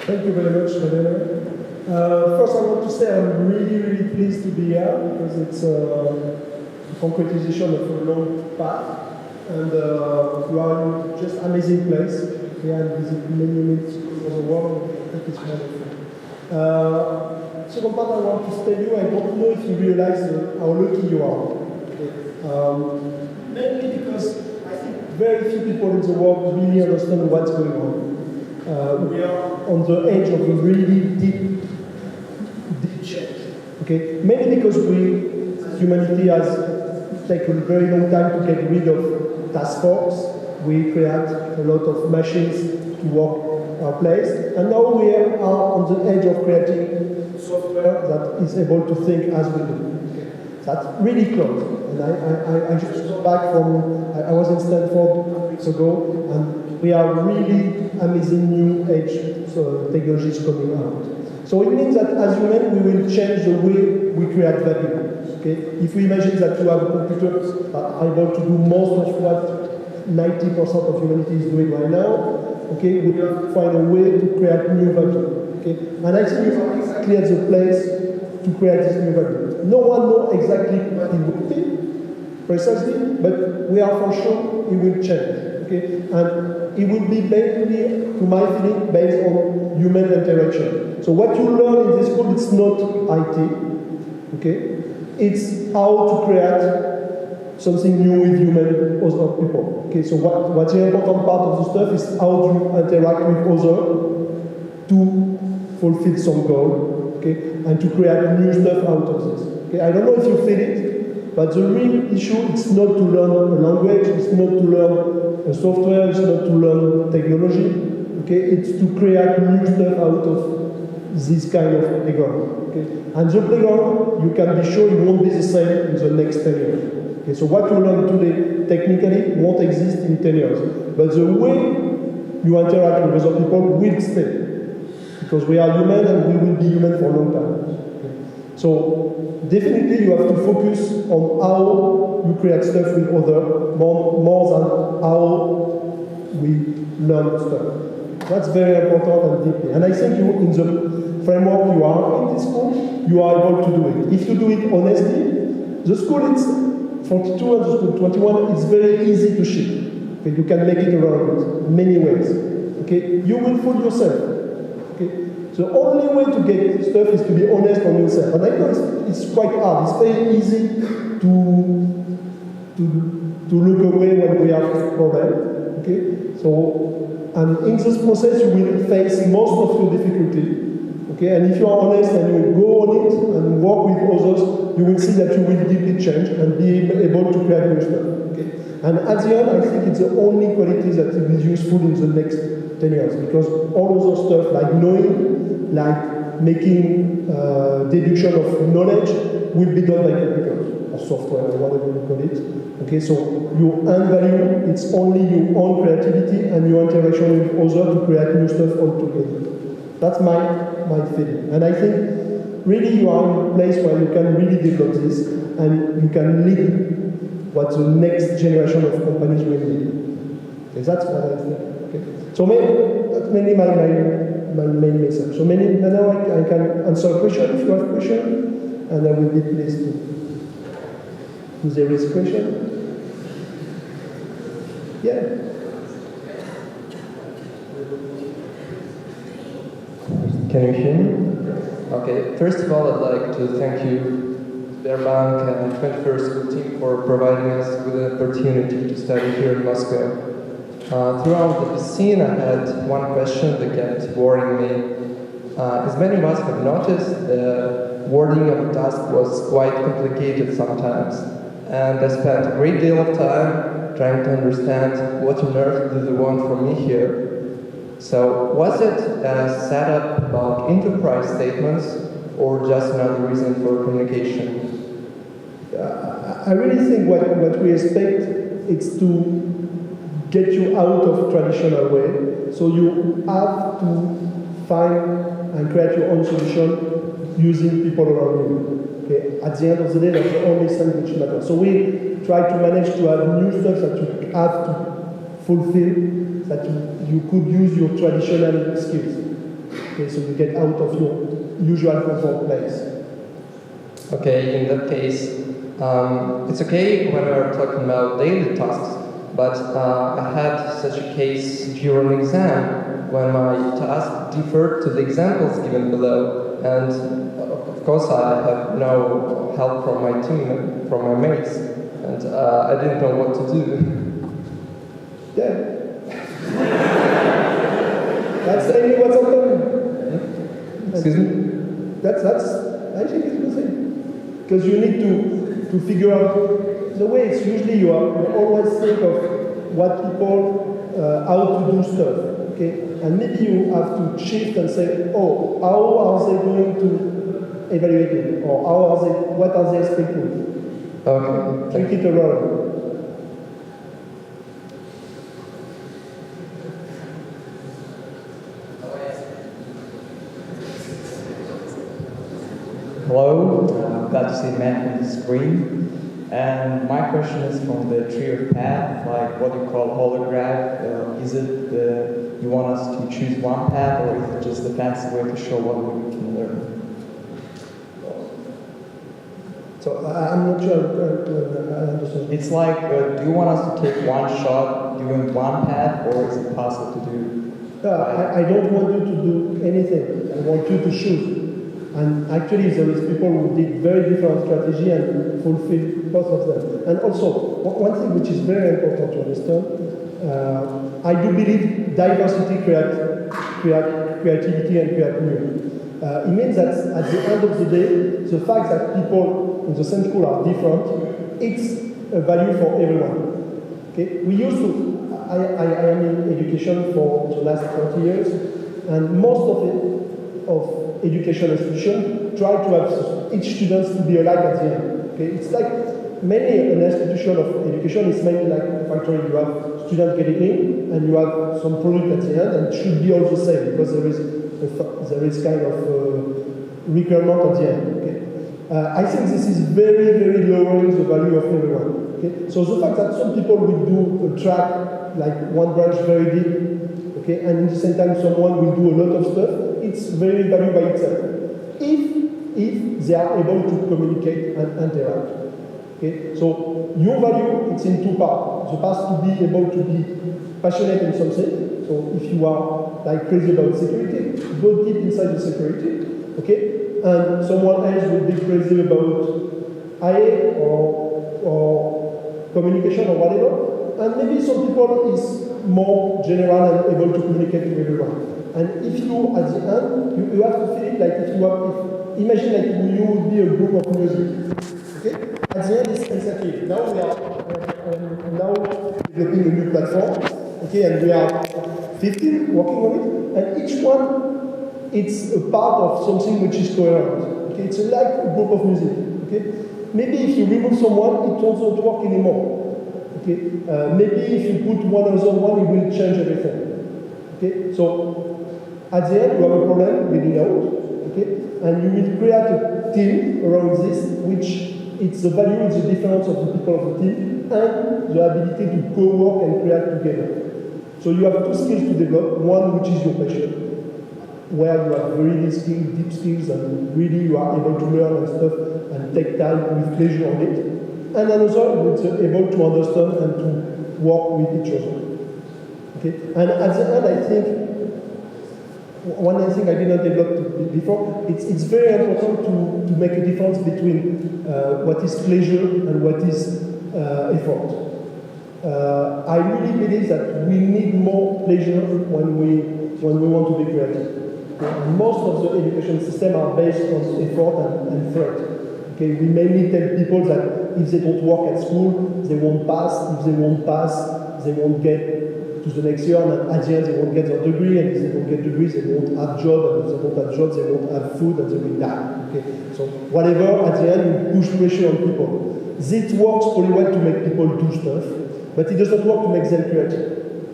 Thank you very much, Madeleine. First, I want to say I'm really pleased to be here because it's a concretization of a long path, and you are in just amazing place. Here and visit many units of the world. I think it's wonderful. Second part, I want to tell you, I don't know if you realize how lucky you are. Mainly because I think very few people in the world really understand what's going on. We are on the edge of a really deep change. Okay, mainly because humanity has taken a very long time to get rid of task force. We create a lot of machines to work our place, and now we are on the edge of creating software that is able to think as we do. Okay. That's really close. And I just got back from, I was in Stanford weeks ago, and we are really amazing new age technologies coming out. So it means that as humans, we will change the way we create value. Okay? If we imagine that you have computers that are able to do most of what 90% of humanity is doing right now, okay, we have to find a way to create new value. Okay? And I think you are exactly at the place to create this new value. No one knows exactly what it will be, precisely, but we are for sure it will change. Okay? And it will be mainly, to my feeling, based on human interaction. So what you learn in this school, it's not IT, okay? It's how to create something new with human other people. Okay, so what's the important part of the stuff is how to interact with others to fulfill some goal, okay, and to create new stuff out of this. Okay, I don't know if you feel it, but the real issue is not to learn a language, it's not to learn a software, it's not to learn technology. Okay, it's to create new stuff out of this kind of playground. Okay, and the playground, you can be sure it won't be the same in the next 10 years. Okay, so what you learn today, technically, won't exist in 10 years. But the way you interact with other people will stay. Because we are human and we will be human for a long time. Okay. So definitely you have to focus on how you create stuff with others more than how we learn stuff. That's very important and deeply. And I think you, in the framework you are in this school, you are able to do it. If you do it honestly, the school is 42 and the school 21, it's very easy to ship. Okay, you can make it around in many ways. Okay, you will fool yourself. Okay, the only way to get stuff is to be honest on yourself. And I know it's quite hard. It's very easy to look away when we have a problem. Okay, so and in this process you will face most of your difficulty. Okay, and if you are honest and you go on it and work with others, you will see that you will deeply change and be able to create new stuff. Okay? And at the end, I think it's the only quality that will be useful in the next 10 years, because all other stuff like knowing, like making deduction of knowledge will be done by computers or software or whatever you call it. Okay, so your own value, it's only your own creativity and your interaction with others to create new stuff altogether. That's my feeling. And I think really you are in a place where you can really develop this and you can lead what the next generation of companies will need. Okay, that's what I think. Okay. So that's mainly my main message. So now I can answer a question if you have a question, and I will be pleased to there is a question. Yeah. Can you hear me? Okay, first of all, I'd like to thank you, Sberbank and 21st School team, for providing us with an opportunity to study here in Moscow. Throughout the scene, I had one question that kept worrying me. As many of us have noticed, the wording of a task was quite complicated sometimes, and I spent a great deal of time trying to understand what on earth do they want from me here. So, was it a setup about enterprise statements or just another reason for communication? I really think what we expect is to get you out of traditional way. So you have to find and create your own solution using people around you. Okay? At the end of the day, that's the only thing which matters. So we try to manage to have new stuff that you have to fulfill, that you could use your traditional skills. Okay, so you get out of your usual comfort place. Okay, in that case, it's okay when we're talking about daily tasks, but I had such a case during an exam when my task differed to the examples given below, and of course I had no help from my team, from my mates, and I didn't know what to do. Yeah. That's mainly what's happening. Excuse me? That's I think it's the same. Because you need to figure out the way. It's usually you always think of what people, how to do stuff, okay? And maybe you have to shift and say, oh, how are they going to evaluate it? Or what are they expecting? Okay. Think it around. Hello, glad to see Matt on the screen. And my question is from the tree of path, like what you call holograph. Is it you want us to choose one path, or is it just a fancy way to show what we can learn? So I'm not sure I understand. It's like, do you want us to take one shot doing one path, or is it possible to do? I don't want you to do anything. I want you to choose. And actually, there is people who did very different strategy and fulfill both of them. And also, one thing which is very important to understand, I do believe diversity creativity and creativity. It means that at the end of the day, the fact that people in the same school are different, it's a value for everyone. Okay? We used to, I am in education for the last 20 years, and most of education institutions try to have each student to be alike at the end. Okay? It's like many an institution of education is mainly like a factory. You have students getting in, and you have some product at the end, and it should be all the same because there is kind of requirement at the end. Okay? I think this is very, very lowering the value of everyone. Okay? So the fact that some people will do a track, like one branch very deep, okay, and at the same time someone will do a lot of stuff, it's very valuable by itself. If they are able to communicate and interact. Okay? So your value, it's in two parts. The part to be able to be passionate in something. So if you are like crazy about security, go deep inside the security. Okay? And someone else will be crazy about IA or communication or whatever. And maybe some people is more general and able to communicate with everyone. And if you, at the end, you have to feel it like imagine like you would be a group of music. Okay? At the end, it's exactly. Now we are developing a new platform. Okay, and we are 15 working on it, and each one, it's a part of something which is coherent. Okay, it's like a group of music. Okay, maybe if you remove someone, it doesn't work anymore. Okay, maybe if you put one other one, it will change everything. Okay, so at the end, you have a problem getting out. Okay, and you will create a team around this, which it's the value, it's the difference of the people of the team, and the ability to co-work and create together. So you have two skills to develop. One, which is your passion, where you have really deep skills, and really you are able to learn and stuff, and take time with pleasure on it. And another, which is able to understand and to work with each other. Okay? And at the end, I think, one thing I didn't develop before, it's very important to make a difference between what is pleasure and what is effort. I really believe that we need more pleasure when we want to be creative. Okay? And most of the education system are based on effort and threat. Okay? We mainly tell people that if they don't work at school, they won't pass. If they won't pass, they won't get to the next year, and at the end they won't get their degree, and if they don't get degrees, they won't have job, and if they don't have jobs, they won't have food, and they will die. Okay? So whatever, at the end, you push pressure on people. This works pretty well to make people do stuff, but it doesn't work to make them creative.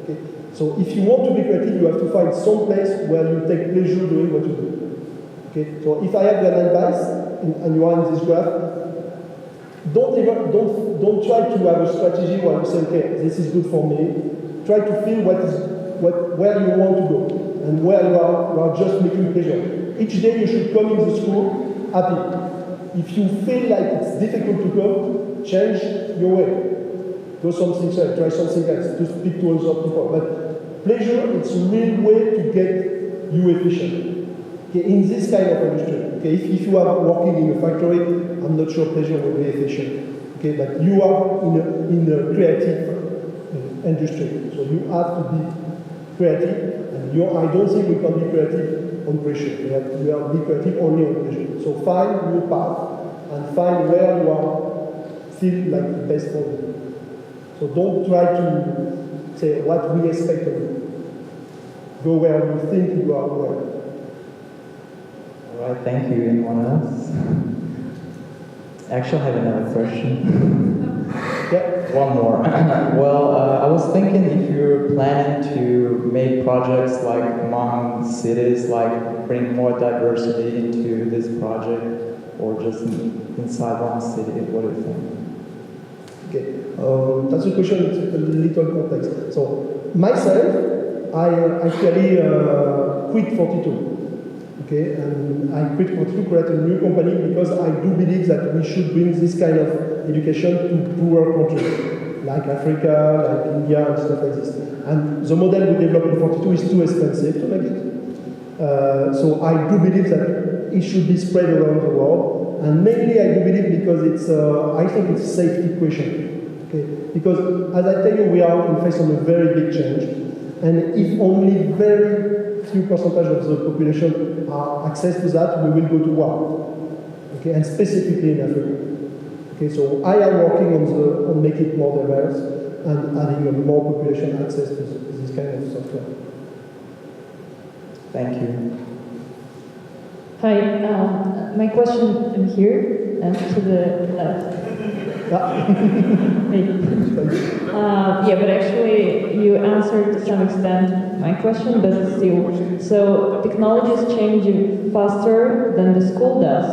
Okay? So if you want to be creative, you have to find some place where you take pleasure doing what you do. Okay? So if I have an advice, and you are in this graph, don't try to have a strategy where you say, okay, this is good for me. Try to feel where you want to go. and where you are just making pleasure. Each day you should come in the school happy. If you feel like it's difficult to come, change your way. Do something else, try something else, to speak to other people. But pleasure, it's a real way to get you efficient. Okay, in this kind of industry. Okay, if you are working in a factory, I'm not sure pleasure will be efficient. Okay, but you are in a creative industry, so you have to be creative. And I don't think we can be creative on pressure. We have to be creative only on pressure. So find your path and find where you feel like the best for you. So don't try to say what we expect of you. Go where you think you are well. All right, thank you. Anyone else? Actually, I have another question. Yeah. One more. Well, I was thinking if you're planning to make projects like among cities, like bring more diversity into this project, or just inside one city, what do you think? Okay, that's a question. It's a little complex. So myself, I actually quit 42. Okay, and I quit 42, create a new company because I do believe that we should bring this kind of education to poorer countries, like Africa, like India, and stuff like this. And the model we developed in 42 is too expensive to make it. So I do believe that it should be spread around the world. And mainly I do believe because I think it's a safety question. Okay? Because as I tell you, we are in face of a very big change. And if only very few percentage of the population have access to that, we will go to war. Okay, and specifically in Africa. Okay, so I am working on making it more diverse and adding more population access to this kind of software. Thank you. Hi, my question is here and to the left. Yeah, but actually you answered to some extent my question, but still. So technology is changing faster than the school does.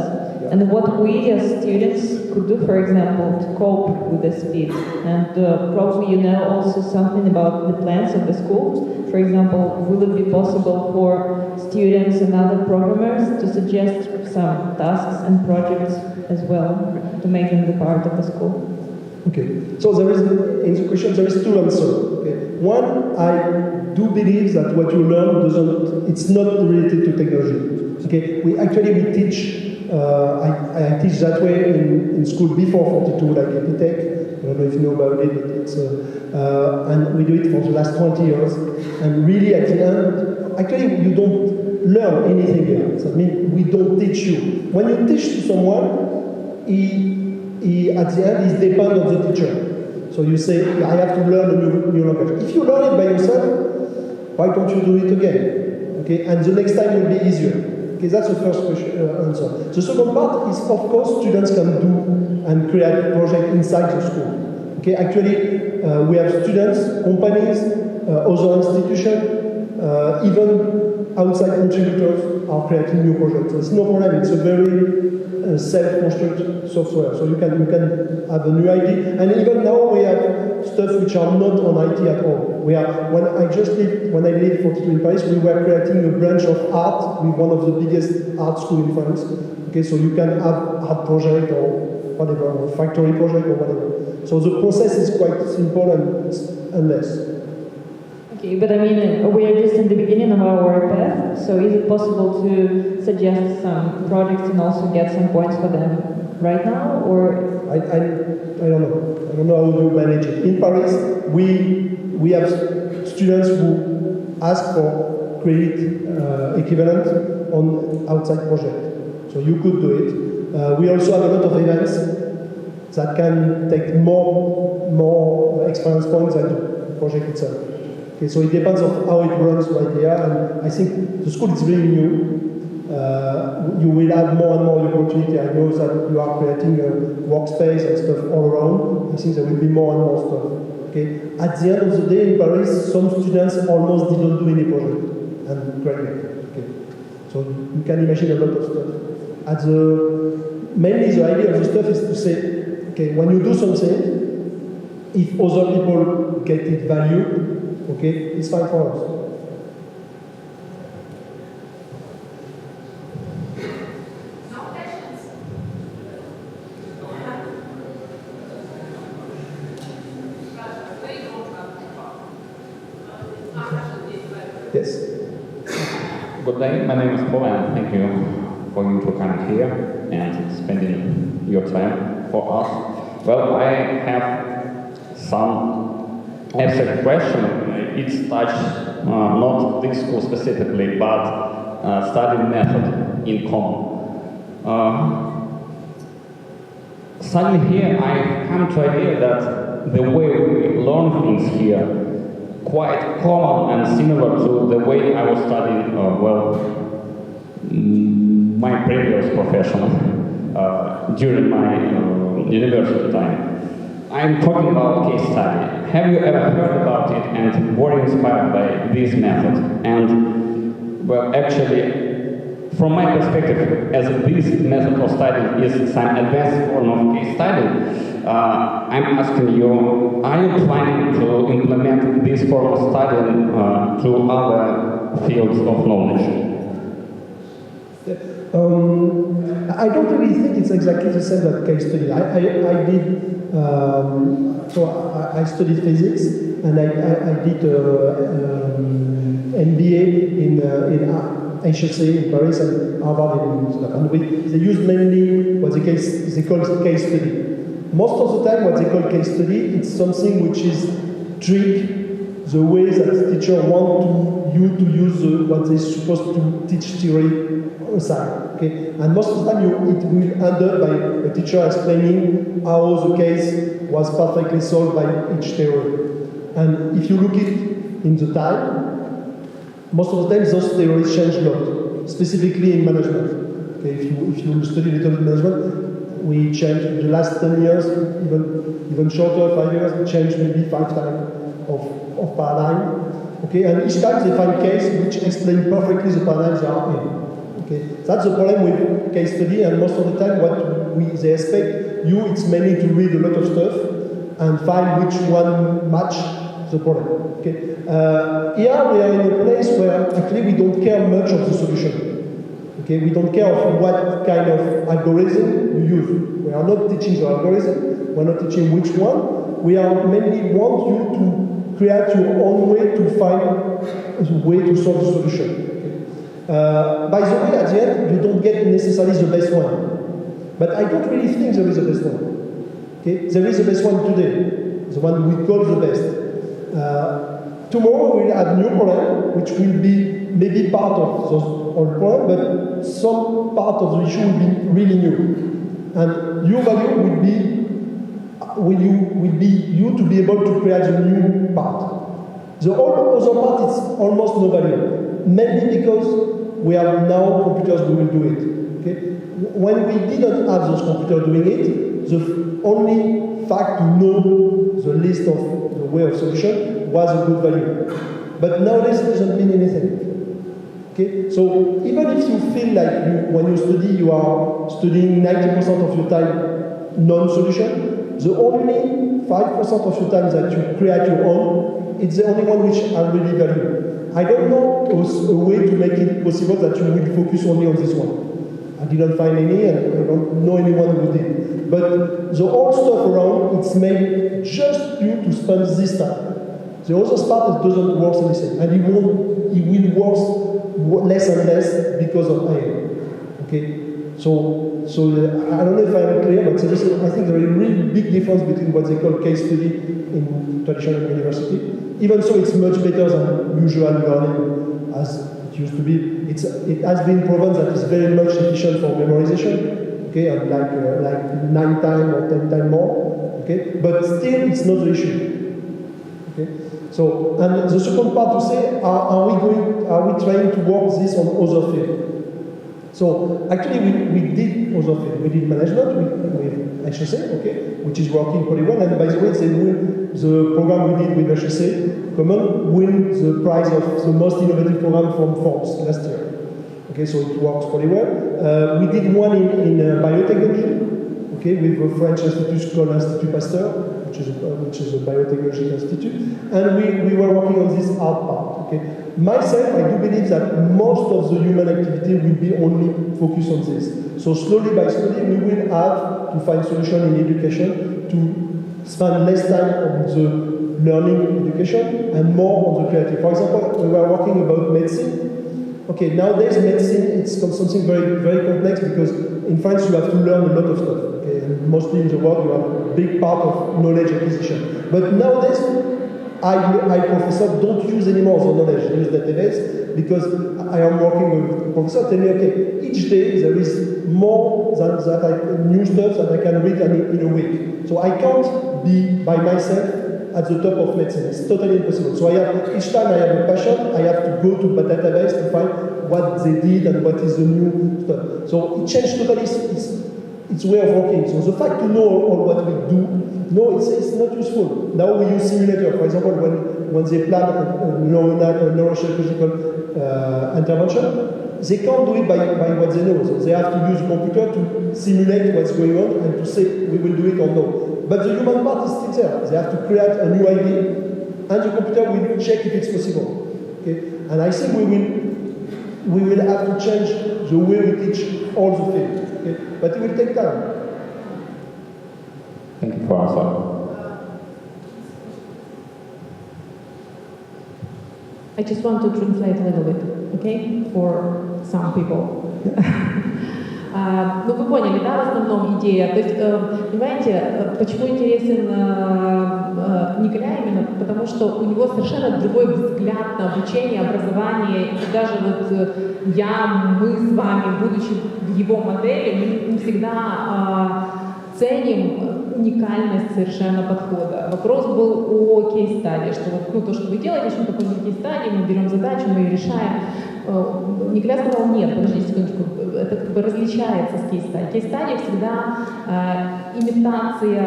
And what we as students could do, for example, to cope with the speed. And probably you know also something about the plans of the school. For example, will it be possible for students and other programmers to suggest some tasks and projects as well to make them the part of the school? Okay, so there is, in the question, there is two answers. Okay. One, I do believe that what you learn it's not related to technology. Okay, we teach, I teach that way in school before 42, like Epitech. I don't know if you know about it, but it's, and we do it for the last 20 years. And really at the end, actually you don't learn anything here. That means we don't teach you. When you teach to someone, at the end, it depends on the teacher. So you say, I have to learn a new language. If you learn it by yourself, why don't you do it again? Okay, and the next time will be easier. Okay, that's the first answer. The second part is, of course, students can do and create a project inside the school. Okay, actually, we have students, companies, other institutions, even outside contributors are creating new projects. There's no problem. It's a very self-constructed software, so you can have a new idea. And even now we have stuff which are not on IT at all. When I lived 42 in Paris, we were creating a branch of art with one of the biggest art schools in France. Okay, so you can have art project or whatever, or factory project or whatever. So the process is quite simple and less. Okay, but I mean, we are just in the beginning of our path, so is it possible to suggest some projects and also get some points for them right now, or? I don't know. I don't know how to manage it. In Paris, we have students who ask for credit equivalent on outside project. So you could do it. We also have a lot of events that can take more experience points than the project itself. Okay, so it depends on how it runs right here, and I think the school is really new. You will have more and more opportunity. I know that you are creating a workspace and stuff all around. I think there will be more and more stuff. Okay. At the end of the day in Paris, some students almost didn't do any project and graduate. Okay. So you can imagine a lot of stuff. Mainly the idea of the stuff is to say, okay, when you do something, if other people get it value, okay, it's fine for us. Yes. Good day, my name is Paul, and thank you for you to come here and spending your time for us. Well, I have some abstract question. It's touched not this school specifically, but study method in common. Suddenly here I come to idea that the way we learn things here quite common and similar to the way I was studying, my previous profession during my university time. I'm talking about case study. Have you ever heard about it and were inspired by this method? And, well, actually, from my perspective, as this method of study is some advanced form of case study, I'm asking you, are you planning to implement this form of study to other fields of knowledge? I don't really think it's exactly the same as case study. I did, I studied physics, and I did MBA in HEC in Paris and Harvard in Scotland. They use mainly what they call case study. Most of the time, what they call case study, it's something which is trick the way that the teacher wants you to use what they're supposed to teach theory aside. Okay? And most of the time, it will end up by a teacher explaining how the case was perfectly solved by each theory. And if you look at it in the time, most of the time, those theories change a lot, specifically in management. Okay, if you study a little bit management, we changed in the last 10 years, even shorter, 5 years, we changed maybe 5 times of paradigm. Okay, and each time they find case which explain perfectly the paradigms they are in. Okay, that's the problem with case study, and most of the time, what they expect it's mainly to read a lot of stuff and find which one match the problem. Okay. Here we are in a place where actually we don't care much of the solution. Okay, we don't care of what kind of algorithm you use. We are not teaching the algorithm. We are not teaching which one. We are mainly want you to create your own way to find a way to solve the solution. Okay. By the way, at the end, you don't get necessarily the best one. But I don't really think there is a best one. Okay, there is a best one today, the one we call the best. Tomorrow we'll have new problem, which will be maybe part of those old problem, but some part of the issue will be really new. And your value will be you to be able to create a new part. The whole other part is almost no value, mainly because we have now computers who will do it. Okay? When we didn't have those computers doing it, the only fact to know the list of the way of solution was a good value. But nowadays it doesn't mean anything. Okay? So even if you feel like when you study, you are studying 90% of your time non-solution, the only 5% of your time that you create your own, it's the only one which I really value. I don't know a way to make it possible that you will focus only on this one. I didn't find any, and I don't know anyone who did. But the whole stuff around, it's made just you to spend this time. The other part doesn't work anything, and it will work less and less because of AI. Okay, so I don't know if I'm clear, but I think there is a really big difference between what they call case study in traditional university. Even so, it's much better than usual learning as it used to be. It has been proven that it's very much efficient for memorization. Okay, and like 9 times or 10 times more. Okay, but still, it's not the issue. Okay. So, and the second part to say, are we trying to work this on other fields? So, actually, we did other fields. We did management with HEC, okay, which is working pretty well. And by the way, the program we did with HEC Common win the prize of the most innovative program from Forbes last year. Okay, so it works pretty well. We did one in biotechnology, okay, with a French institute called Institut Pasteur, which is a biotechnology institute, and we were working on this art part. Okay, myself, I do believe that most of the human activity will be only focused on this. So slowly by slowly, we will have to find solution in education to spend less time on the learning education and more on the creative. For example, we were working about medicine. Okay, nowadays medicine it's something very, very complex because in France you have to learn a lot of stuff. Okay, and mostly in the world you have a big part of knowledge acquisition. But nowadays, I professor don't use anymore the knowledge, use database because I am working with professor telling me, okay, each day there is more than new stuff that I can read in a week. So I can't be by myself at the top of medicine. It's totally impossible. So each time I have a passion, I have to go to a database to find what they did and what is the new stuff. So it changed totally its way of working. So the fact to know all what we do, no, it's not useful. Now we use simulator. For example, when they plan a neurochirurgical intervention, they can't do it by what they know. So they have to use a computer to simulate what's going on and to say we will do it or no. But the human part is still there. They have to create a new idea, and the computer will check if it's possible. Okay? And I think we will have to change the way we teach all the field. Okay? But it will take time. Thank you for answer. I just want to translate a little bit, okay, for some people. Ну, вы поняли, да, в основном идея. То есть, понимаете, почему интересен Николя именно? Потому что у него совершенно другой взгляд на обучение, образование. И даже вот мы с вами, будучи в его модели, мы всегда ценим уникальность совершенно подхода. Вопрос был о кейс-стадии, что вот, ну, то, что вы делаете, очень такой кейс-стадии, мы берем задачу, мы ее решаем. Николя сказал, нет, подождите секундочку, это как бы различается с кейс-стадией. Кейс-стадия всегда имитация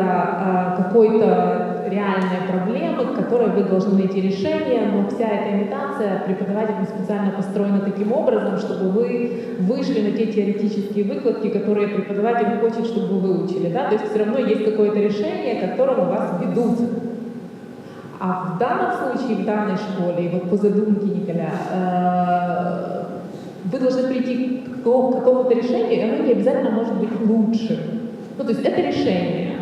какой-то реальной проблемы, к которой вы должны найти решение, но вся эта имитация преподавателем специально построена таким образом, чтобы вы вышли на те теоретические выкладки, которые преподаватель хочет, чтобы вы выучили. Да? То есть все равно есть какое-то решение, к которому вас ведут. А в данном случае, в данной школе, и вот по задумке Николя, вы должны прийти к какому-то решению, и оно не обязательно может быть лучшим. Ну, то есть это решение.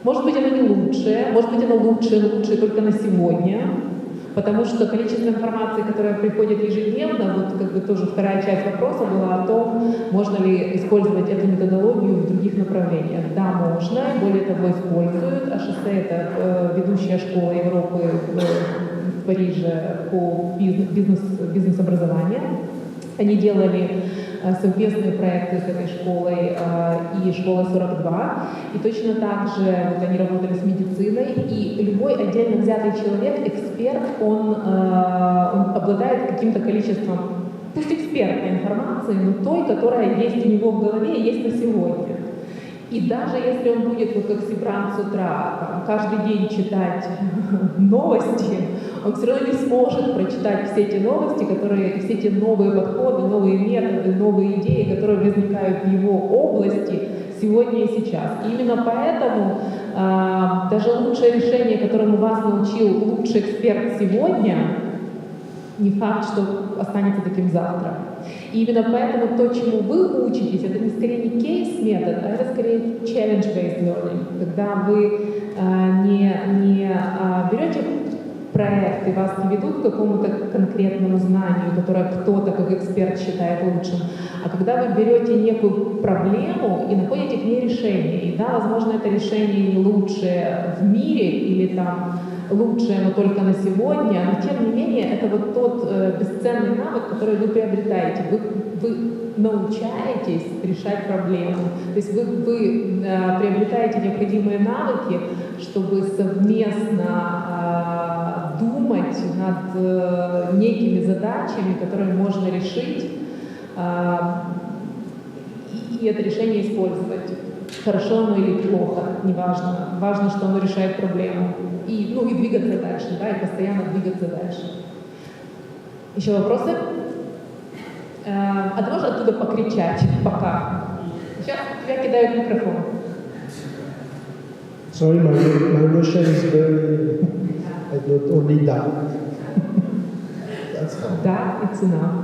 Может быть, оно не лучшее, может быть, оно лучшее только на сегодня, потому что количество информации, которая приходит ежедневно, вот как бы тоже вторая часть вопроса была о том, можно ли использовать эту методологию в других направлениях. Да, можно, и более того, используют. АШС — это ведущая школа Европы в Париже по бизнес-образованию. Они делали совместные проекты с этой школой и школой 42. И точно так же вот они работали с медициной. И любой отдельно взятый человек, эксперт, он обладает каким-то количеством, пусть экспертной информации, но той, которая есть у него в голове и есть на сегодня. И даже если он будет, вот как Сибран с утра, там, каждый день читать новости, он все равно не сможет прочитать все эти новости, все эти новые подходы, новые методы, новые идеи, которые возникают в его области сегодня и сейчас. И именно поэтому даже лучшее решение, которому вас научил лучший эксперт сегодня, не факт, что останется таким завтра. И именно поэтому то, чему вы учитесь, это скорее не кейс-метод, а это скорее challenge-based learning, когда вы не берете проект и вас не ведут к какому-то конкретному знанию, которое кто-то как эксперт считает лучшим, а когда вы берете некую проблему и находите к ней решение. И да, возможно, это решение не лучшее в мире или там лучшее, но только на сегодня, но тем не менее это вот тот бесценный навык, который вы приобретаете. Вы научаетесь решать проблему. То есть вы приобретаете необходимые навыки, чтобы совместно думать над некими задачами, которые можно решить, и это решение использовать. Хорошо оно или плохо, неважно. Важно, что оно решает проблему. И двигаться дальше, да, и постоянно двигаться дальше. Еще вопросы? А ты можешь оттуда покричать пока? Сейчас тебя кидают микрофон. Sorry, my Russian is very... I not only that. That's all. Да, it's enough.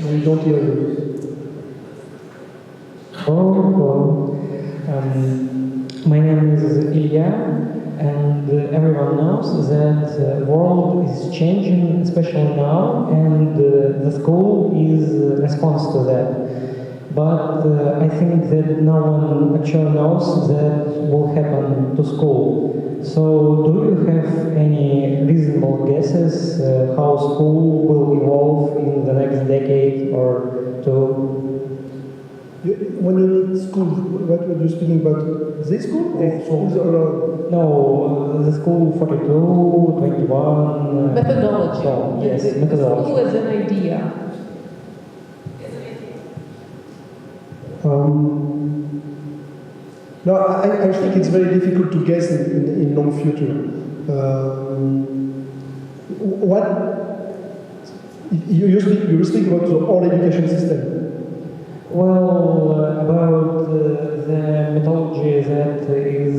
I don't hear you. Hello. My name is Ilya, and everyone knows that the world is changing, especially now, and the school is a response to that. But I think that no one actually knows that will happen to school. So, do you have any reasonable guesses how school will evolve in the next decade or two? When you mean school, what were you speaking about? This school or schools around? No, the school 42, 21. Methodology. So, yes, The methodology. school as an idea. No, I think it's very difficult to guess in long future. What you speak about the whole education system. Well, about the methodology that is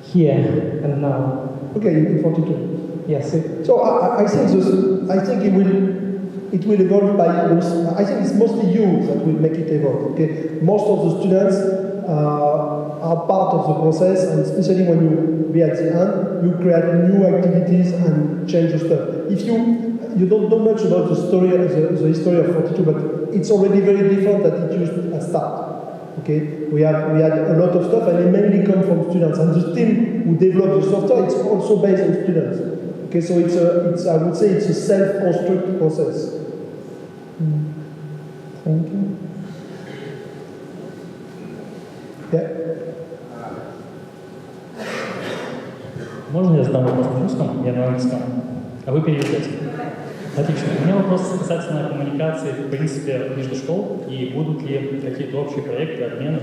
here and now. Okay, in 42. Yes. So I think it will evolve by those. I think it's mostly you that will make it evolve. Okay, most of the students are part of the process, and especially when you be at the end, you create new activities and change the stuff. If you don't know much about the story, the history of 42, but it's already very different than it used at start. Okay, we had a lot of stuff, and it mainly comes from students. And the team who developed the software, it's also based on students. Okay, so I would say it's a self-construct process. Thank you. Yeah. Можно я задам вопрос на русском? Я на английском. А вы переведете. Отлично. У меня вопрос касательно коммуникации, в принципе, между школ, и будут ли какие-то общие проекты, обмены.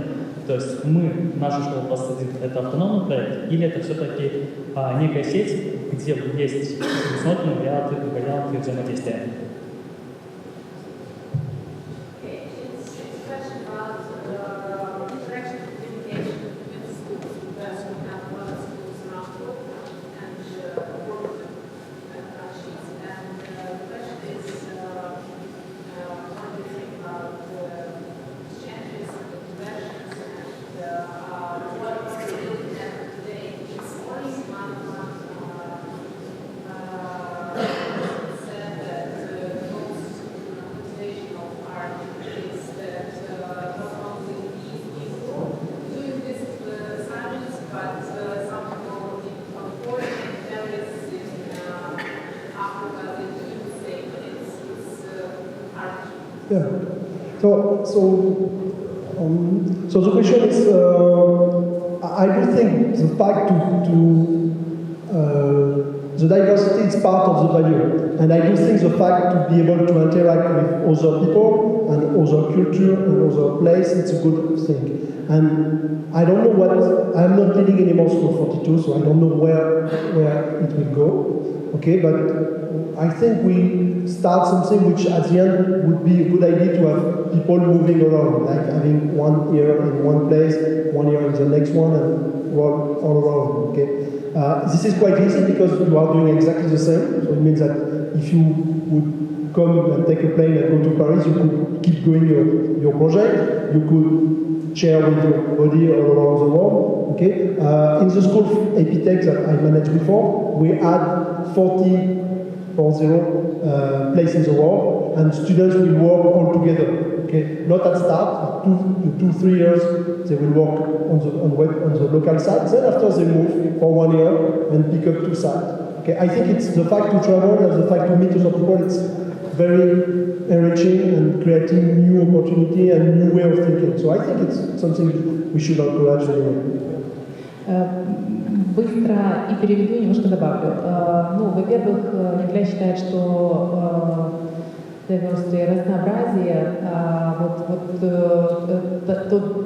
То есть наша школа 21, это автономный проект, или это все-таки некая сеть, где есть предусмотрены варианты взаимодействия? Yeah. So the question is, I do think the fact the diversity is part of the value, and I do think the fact to be able to interact with other people and other culture and other place, it's a good thing. And I don't know I'm not leading anymore School 42, so I don't know where it will go. Okay, but I think we start something which at the end would be a good idea to have people moving around, like having 1 year in one place, 1 year in the next one, and all around. Okay, this is quite easy because you are doing exactly the same. So it means that if you would come and take a plane and go to Paris, you could keep going your project. You could share with your body all around the world. Okay, in the school Epitech that I managed before, we had 40 place in the world, and students will work all together. Okay, not at start, 2-3 years, they will work on the local side. Then after they move for 1 year and pick up 2 sides. Okay, I think it's the fact to travel and the fact to meet other people. It's very enriching and creating new opportunity and new way of thinking. So I think it's something we should encourage anyway. Быстро и переведу, немножко добавлю. Во-первых, Николай считает, что diversity, разнообразие,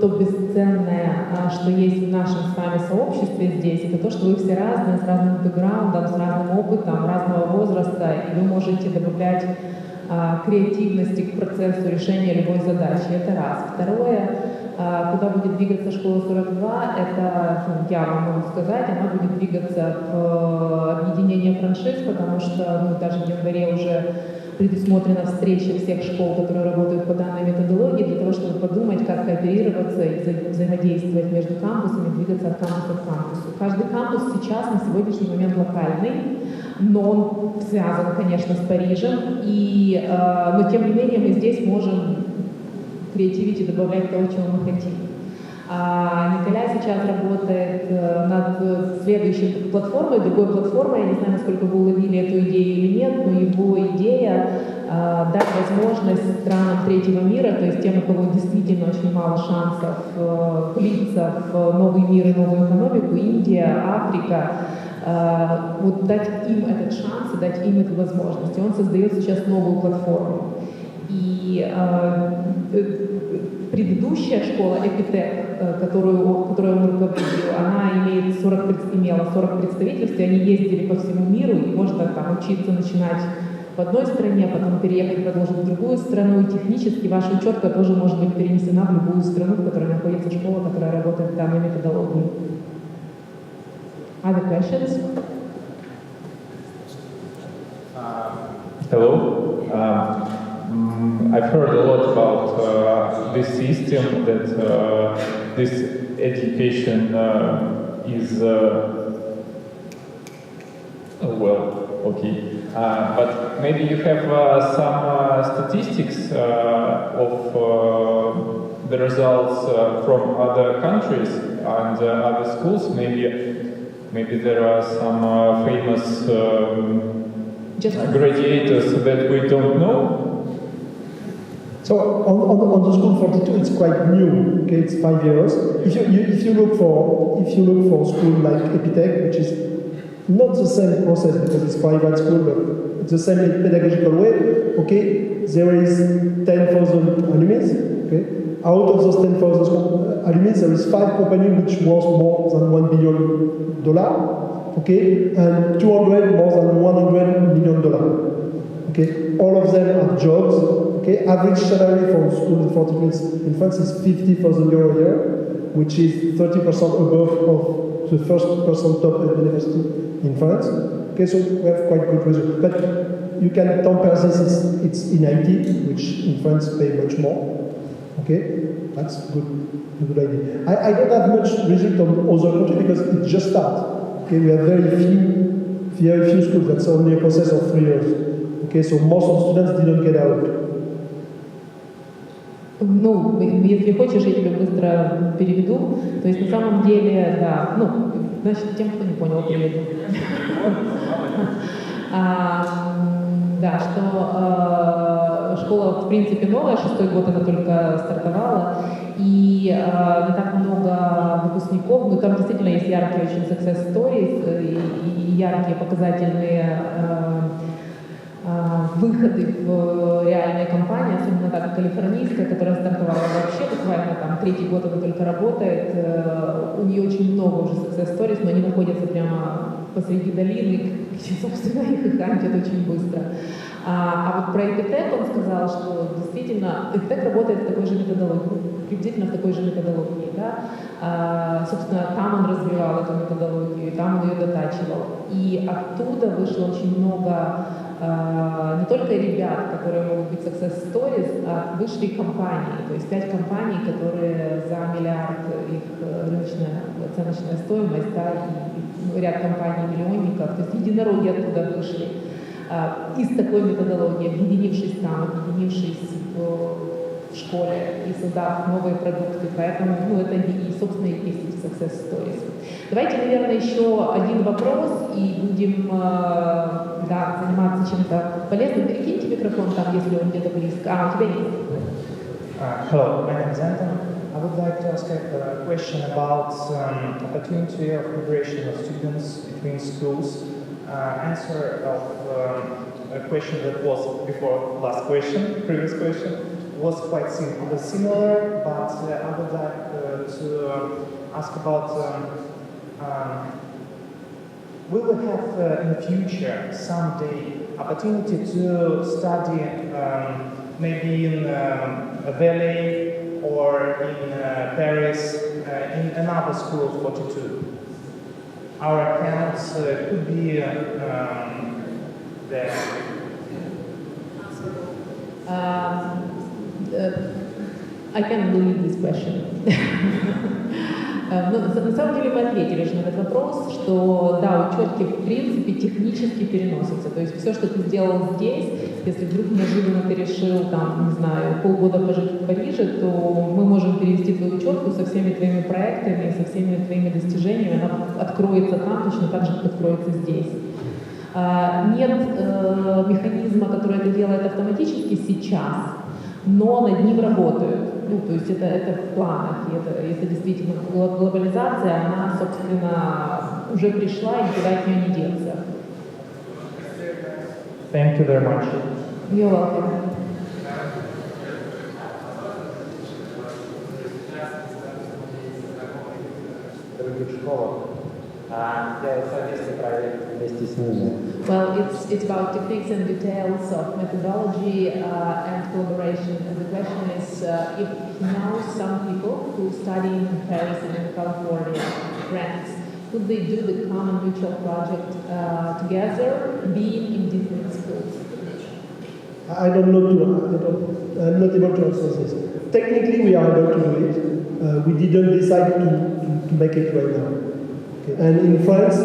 то бесценное, что есть в нашем с вами сообществе здесь, это то, что вы все разные, с разным бэкграундом, с разным опытом, разного возраста, и вы можете добавлять креативности к процессу решения любой задачи. Это раз. Второе, куда будет двигаться школа 42, это, я вам могу сказать, она будет двигаться в объединение франшиз, потому что даже в январе уже предусмотрена встреча всех школ, которые работают по данной методологии, для того, чтобы подумать, кооперироваться и взаимодействовать между кампусами, двигаться от кампуса к кампусу. Каждый кампус сейчас на сегодняшний момент локальный, но он связан, конечно, с Парижем, но тем не менее мы здесь можем креативить и добавлять то, чего мы хотим. Николя сейчас работает над следующей платформой, другой платформой. Я не знаю, насколько вы уловили эту идею или нет, но его идея дать возможность странам третьего мира, то есть тем, у кого действительно очень мало шансов влиться в новый мир и новую экономику, Индия, Африка, вот дать им этот шанс и дать им эту возможность. И он создает сейчас новую платформу. И предыдущая школа Epitech, которую он руководил, она имела 40 представительств, и они ездили по всему миру, и можно там учиться начинать в одной стране, потом переехать, продолжить в другую страну, и технически ваша учетка тоже может быть перенесена в любую страну, в которой находится школа, которая работает в данной методологии. Other questions? Hello. I've heard a lot about this system, that this education is but maybe you have some statistics of the results from other countries and other schools. Maybe there are some famous graduates that we don't know. So on the School 42, it's quite new. Okay, it's 5 years. If you look for a school like Epitech, which is not the same process because it's private school, but it's the same pedagogical way. Okay, there is 10,000 alumni. Okay, out of those 10,000 alumni, there is 5 companies which worth more than $1 billion. Okay, and 200 more than $100 million. Okay, all of them have jobs. Okay, average salary for school in 40 in France is 50,000 euro a year, which is 30% above of the first person top at university in France. Okay, so we have quite good results. But you can compare this, it's in IT, which in France pay much more. Okay, that's a good idea. I don't have much result on other countries because it just starts. Okay, we have very few schools. That's only a process of 3 years. Okay, so most of the students didn't get out. Ну, если хочешь, я тебе быстро переведу. То есть на самом деле, да, значит, тем, кто не понял, переведу. Да, что школа, в принципе, новая, 6-й год она только стартовала, и не так много выпускников, но там действительно есть яркие очень success stories и яркие показательные выходы в реальные компании, особенно так калифорнийская, которая стартовала вообще буквально там 3-й год она только работает, у нее очень много уже success stories, но они находятся прямо посреди долины, где, собственно, их и хантят очень быстро. А вот про Epitech он сказал, что действительно Epitech работает в такой же методологии, приблизительно в такой же методологии, да. Собственно, там он развивал эту методологию, там он ее дотачивал. И оттуда вышло очень много не только ребят, которые могут быть success stories, а вышли компании, то есть 5 компаний, которые за $1 миллиард их рыночная оценочная стоимость, да, и ряд компаний-миллионников, то есть единороги оттуда вышли из такой методологии, объединившись там, объединившись в школе и создав новые продукты, поэтому, это и, собственно, и есть success stories. Давайте, наверное, еще один вопрос, и будем заниматься чем-то полезным. Перекиньте микрофон там, если он где-то близко. У тебя есть. Hello, my name is Anton. I would like to ask a question about opportunity of migration of students between schools. Answer of a question that was before previous question, was quite similar, but I would like to ask about will we have in future someday opportunity to study maybe in Valley or in Paris in another school of 42? Our accounts could be there. I can leave this question. На самом деле мы ответили уже на этот вопрос, что да, учетки в принципе технически переносятся. То есть все, что ты сделал здесь, если вдруг неожиданно ты решил, там, не знаю, полгода пожить в Париже, то мы можем перевести твою учетку со всеми твоими проектами, со всеми твоими достижениями, она откроется там точно так же, как откроется здесь. Нет механизма, который это делает автоматически сейчас, но над ним работают. Ну, то есть это в планах, и это действительно глобализация, она, собственно, уже пришла, и никуда от нее не деться. Thank you very much. You're welcome. Well, it's about techniques and details of methodology and collaboration. And the question is, if now some people who study in Paris and in California, France, could they do the common mutual project together, being in different schools? I don't know. I'm not able to answer this. Technically, we are able to do it. We didn't decide to make it right now. Okay. And in France,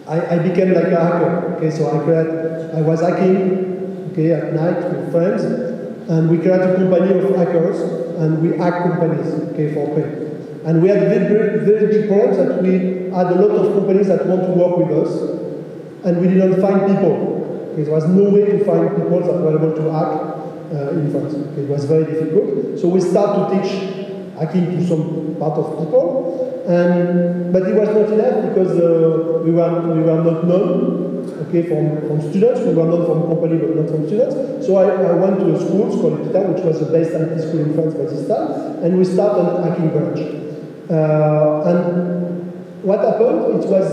I became like a hacker. Okay, so I was hacking, okay, at night with friends, and we created a company of hackers, and we hack companies, okay, for pay. And we had very, very big problems that we had a lot of companies that want to work with us, and we didn't find people. Okay, there was no way to find people that were able to hack in France. Okay, it was very difficult. So we started to teach hacking to some part of people. But it was not enough because we were not known, okay, from students. We were known from company, but not from students. So I went to a school called EPITA, which was the best IT school in France by this time, and we started a hacking branch. And what happened? It was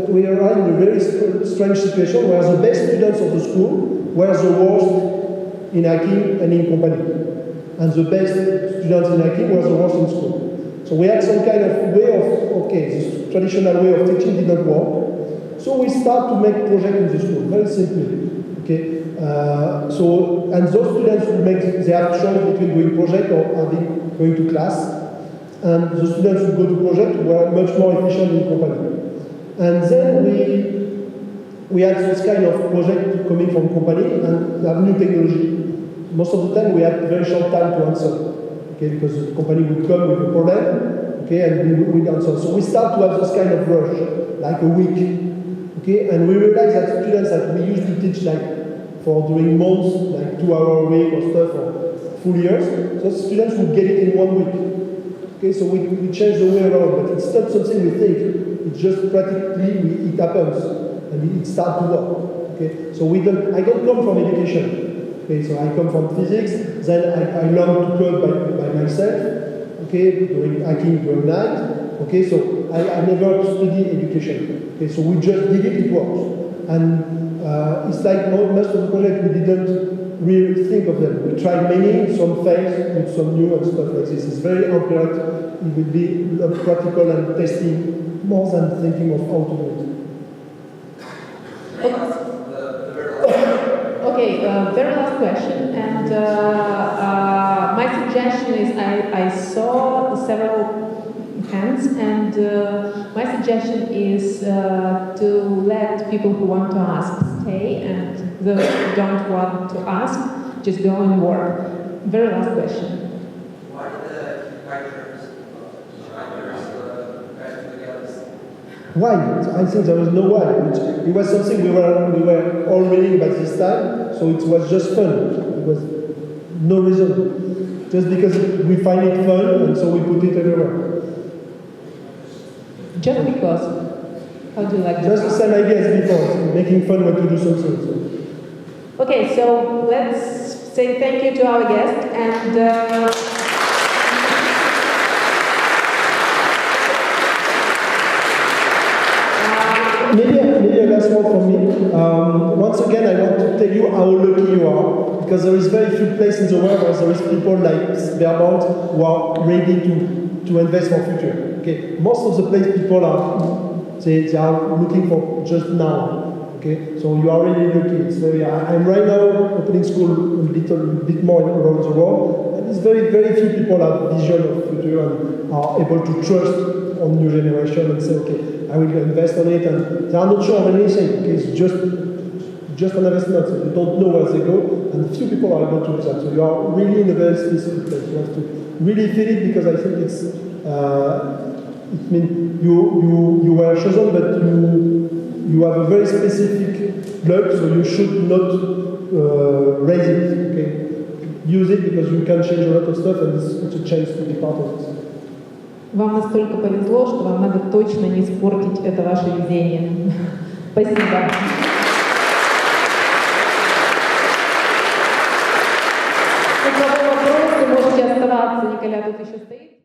we arrived in a very strange situation where the best students of the school were the worst in hacking and in company, and the best students in hacking were the worst in school. So we had some kind of way of, okay, this traditional way of teaching did not work. So we start to make projects in the school, very simply. Okay. And those students who they have choice between doing project or going to class. And the students who go to project were much more efficient in company. And then we had this kind of project coming from company and have new technology. Most of the time we had very short time to answer. Okay, because the company would come with a problem, okay, and we would answer. So we start to have this kind of rush, like a week, okay, and we realize that students that we used to teach like for during months, like 2 hour a week or stuff, or full years, those students would get it in 1 week. Okay, so we change the way around, but it's not something we think. It's just practically it happens, and it starts to work. Okay, so I don't come from education. Okay, so I come from physics, then I learned to code by myself, okay, doing hacking during night, okay, so I never studied education, okay, so we just did it works. And it's like most of the projects we didn't really think of them. We tried many, some failed with some new and stuff like this. It's very accurate, it will be practical and testing more than thinking of how to do it. Okay, very last question, and my suggestion is I saw several hands, and my suggestion is to let people who want to ask stay, and those who don't want to ask just go and work. Very last question. Why the writers Why? I think there was no why. It was something we were all reading by this time, so it was just fun. It was no reason. Just because we find it fun, and so we put it everywhere. Just because? How do you like that? Just the same idea as before, making fun when to do something. So. Okay, so let's say thank you to our guest, and Maybe a last word from me. Once again, I want to tell you how lucky you are, because there is very few places in the world where there is people like Sberbank who are ready to invest for future. Okay, most of the place people are they are looking for just now. Okay, so you are really lucky. It's very. I'm right now opening school a little bit more around the world, and it's very few people have vision of future and are able to trust on new generation and say, okay, I will invest on it, and they are not sure of anything. Okay, it's just an investment. So you don't know where they go, and few people are able to do that. So you are really in a very specific place. You have to really feel it, because I think it's. It means you were chosen, but you have a very specific luck, so you should not raise it. Okay, use it because you can change a lot of stuff, and it's a chance to be part of it. Вам настолько повезло, что вам надо точно не испортить это ваше везение. Спасибо. У кого вопросы, можете оставаться, Николя тут еще стоит.